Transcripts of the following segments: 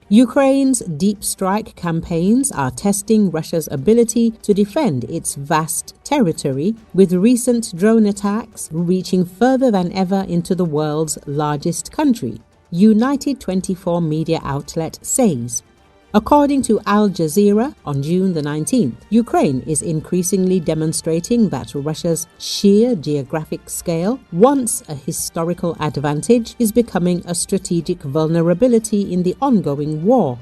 Ukraine's deep strike campaigns are testing Russia's ability to defend its vast territory, with recent drone attacks reaching further than ever into the world's largest country, United 24 media outlet says. According to Al Jazeera on June the 19th, Ukraine is increasingly demonstrating that Russia's sheer geographic scale, once a historical advantage, is becoming a strategic vulnerability in the ongoing war.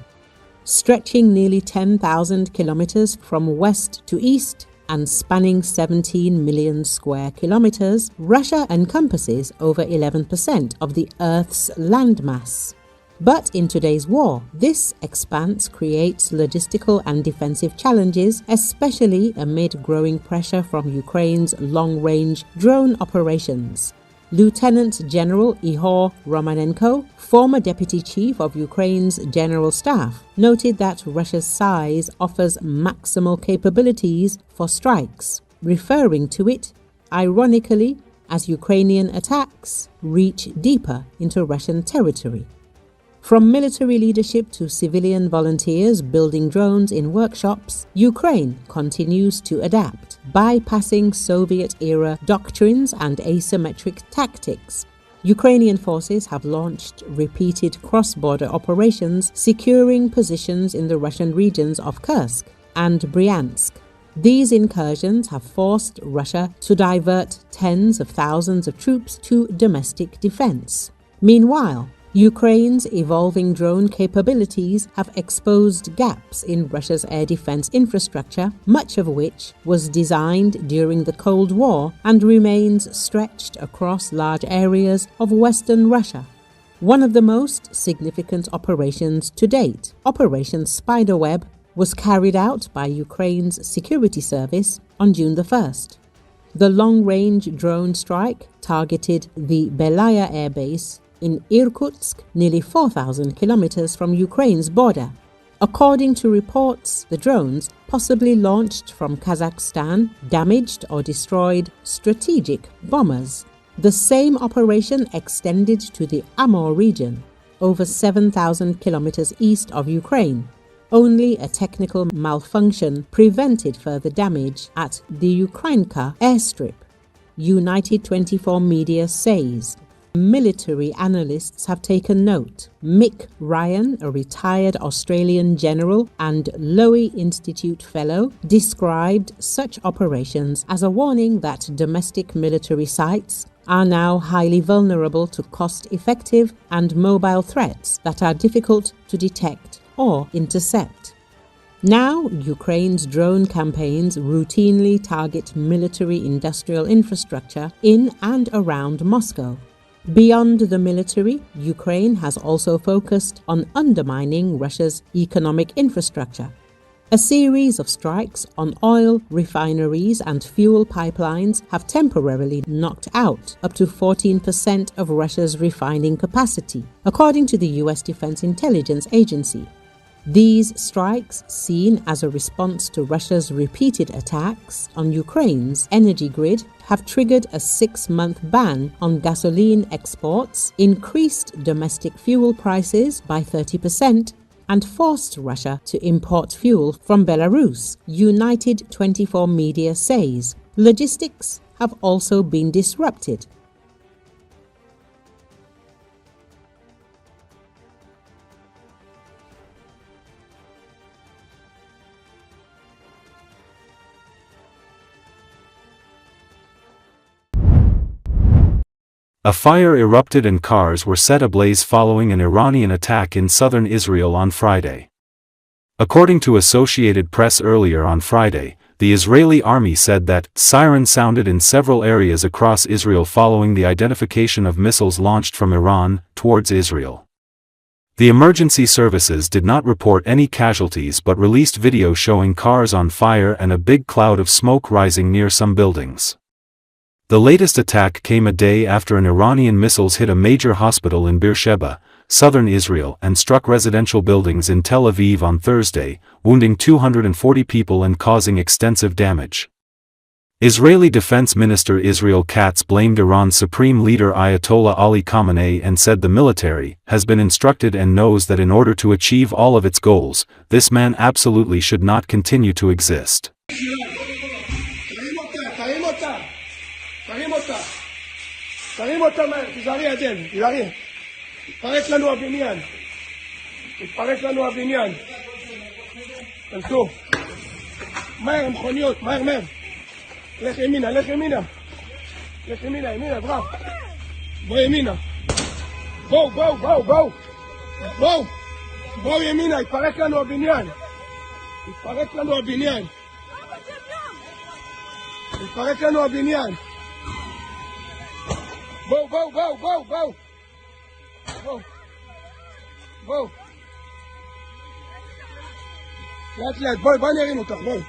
Stretching nearly 10,000 kilometers from west to east and spanning 17 million square kilometers, Russia encompasses over 11% of the Earth's landmass. But in today's war, this expanse creates logistical and defensive challenges, especially amid growing pressure from Ukraine's long-range drone operations. Lieutenant General Ihor Romanenko, former deputy chief of Ukraine's general staff, noted that Russia's size offers maximal capabilities for strikes, referring to it, ironically, as Ukrainian attacks reach deeper into Russian territory. From military leadership to civilian volunteers building drones in workshops, Ukraine continues to adapt, bypassing Soviet-era doctrines and asymmetric tactics. Ukrainian forces have launched repeated cross-border operations, securing positions in the Russian regions of Kursk and Bryansk. These incursions have forced Russia to divert tens of thousands of troops to domestic defense. Meanwhile, Ukraine's evolving drone capabilities have exposed gaps in Russia's air defense infrastructure, much of which was designed during the Cold War and remains stretched across large areas of western Russia. One of the most significant operations to date, Operation Spiderweb, was carried out by Ukraine's security service on June the 1st. The long-range drone strike targeted the Belaya Air Base in Irkutsk, nearly 4,000 kilometers from Ukraine's border. According to reports, the drones, possibly launched from Kazakhstan, damaged or destroyed strategic bombers. The same operation extended to the Amur region, over 7,000 kilometers east of Ukraine. Only a technical malfunction prevented further damage at the Ukrainka airstrip, United 24 media says. Military analysts have taken note. Mick Ryan, a retired Australian general and Lowy Institute fellow, described such operations as a warning that domestic military sites are now highly vulnerable to cost-effective and mobile threats that are difficult to detect or intercept. Now, Ukraine's drone campaigns routinely target military-industrial infrastructure in and around Moscow. Beyond the military, Ukraine has also focused on undermining Russia's economic infrastructure. A series of strikes on oil refineries and fuel pipelines have temporarily knocked out up to 14% of Russia's refining capacity, according to the U.S. Defense Intelligence Agency. These strikes, seen as a response to Russia's repeated attacks on Ukraine's energy grid, have triggered a 6-month ban on gasoline exports, increased domestic fuel prices by 30%, and forced Russia to import fuel from Belarus, United 24 media says. Logistics have also been disrupted. A fire erupted and cars were set ablaze following an Iranian attack in southern Israel on Friday. According to Associated Press earlier on Friday, the Israeli army said that sirens sounded in several areas across Israel following the identification of missiles launched from Iran towards Israel. The emergency services did not report any casualties but released video showing cars on fire and a big cloud of smoke rising near some buildings. The latest attack came a day after an Iranian missiles hit a major hospital in Beersheba, southern Israel, and struck residential buildings in Tel Aviv on Thursday, wounding 240 people and causing extensive damage. Israeli Defense Minister Israel Katz blamed Iran's supreme leader Ayatollah Ali Khamenei and said the military has been instructed and knows that in order to achieve all of its goals, this man absolutely should not continue to exist. לך ימינה, לך ימינה. לך ימינה, ימינה, ברב. בוא ימינה. בואו, בואו, בואו, בואו. בואו. בואו ימינה, יתפרק לנו הבניין. יתפרק לנו הבניין. יתפרק לנו הבניין. בואו, בואו, בואו, בואו, בואו. בואו. בואו. לאט לאט, בואי, בואי נרים אותך, בואי.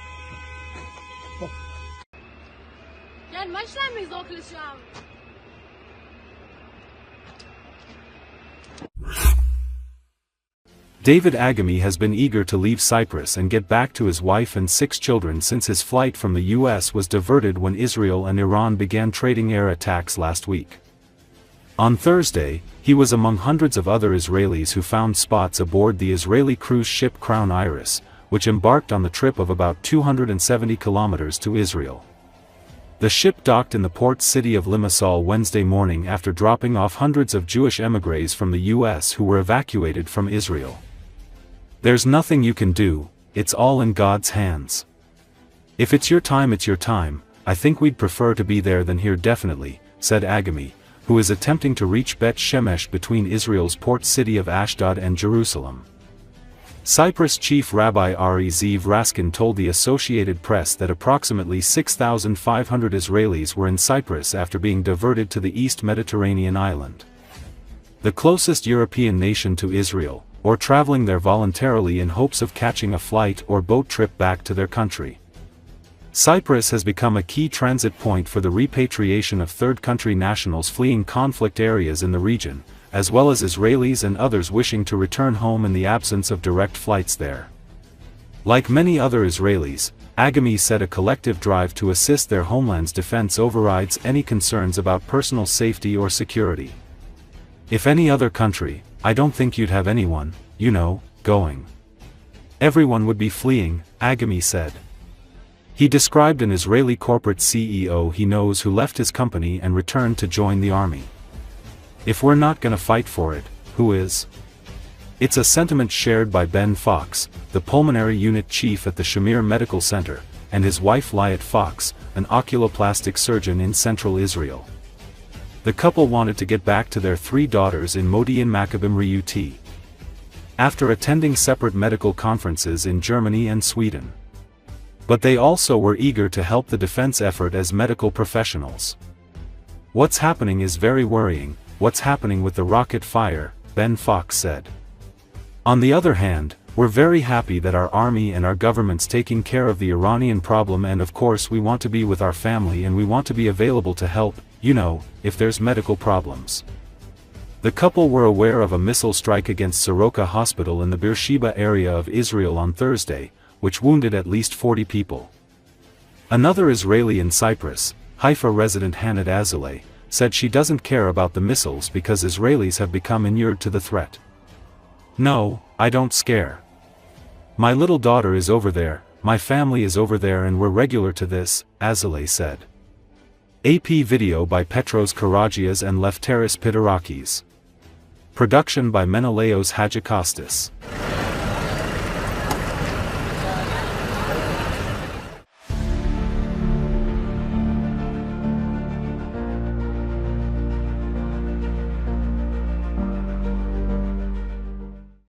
מה יש להם לזרוק לשם? David Agami has been eager to leave Cyprus and get back to his wife and 6 children since his flight from the US was diverted when Israel and Iran began trading air attacks last week. On Thursday, he was among hundreds of other Israelis who found spots aboard the Israeli cruise ship Crown Iris, which embarked on the trip of about 270 kilometers to Israel. The ship docked in the port city of Limassol Wednesday morning after dropping off hundreds of Jewish émigrés from the US who were evacuated from Israel. There's nothing you can do, it's all in God's hands. If it's your time, it's your time. I think we'd prefer to be there than here definitely, said Agami, who is attempting to reach Bet Shemesh between Israel's port city of Ashdod and Jerusalem. Cyprus Chief Rabbi Ari Zeev Raskin told the Associated Press that approximately 6,500 Israelis were in Cyprus after being diverted to the East Mediterranean island, the closest European nation to Israel, or traveling there voluntarily in hopes of catching a flight or boat trip back to their country. Cyprus has become a key transit point for the repatriation of third-country nationals fleeing conflict areas in the region, as well as Israelis and others wishing to return home in the absence of direct flights there. Like many other Israelis, Agami said a collective drive to assist their homeland's defense overrides any concerns about personal safety or security. If any other country, I don't think you'd have anyone, going. Everyone would be fleeing, Agami said. He described an Israeli corporate CEO he knows who left his company and returned to join the army. If we're not gonna fight for it, who is? It's a sentiment shared by Ben Fox, the pulmonary unit chief at the Shamir Medical Center, and his wife Liat Fox, an oculoplastic surgeon in central Israel. The couple wanted to get back to their 3 daughters in Modi'in Maccabim Reut, after attending separate medical conferences in Germany and Sweden. But they also were eager to help the defense effort as medical professionals. What's happening is very worrying. What's happening with the rocket fire, Ben Fox said. On the other hand, we're very happy that our army and our government's taking care of the Iranian problem, and of course we want to be with our family and we want to be available to help, if there's medical problems. The couple were aware of a missile strike against Soroka Hospital in the Beersheba area of Israel on Thursday, which wounded at least 40 people. Another Israeli in Cyprus, Haifa resident Hanad Azaleh, said she doesn't care about the missiles because Israelis have become inured to the threat. No, I don't scare. My little daughter is over there, my family is over there, and we're regular to this, Azaleh said. AP video by Petros Karagias and Lefteris Pidarakis. Production by Menelaos Hadjikostas.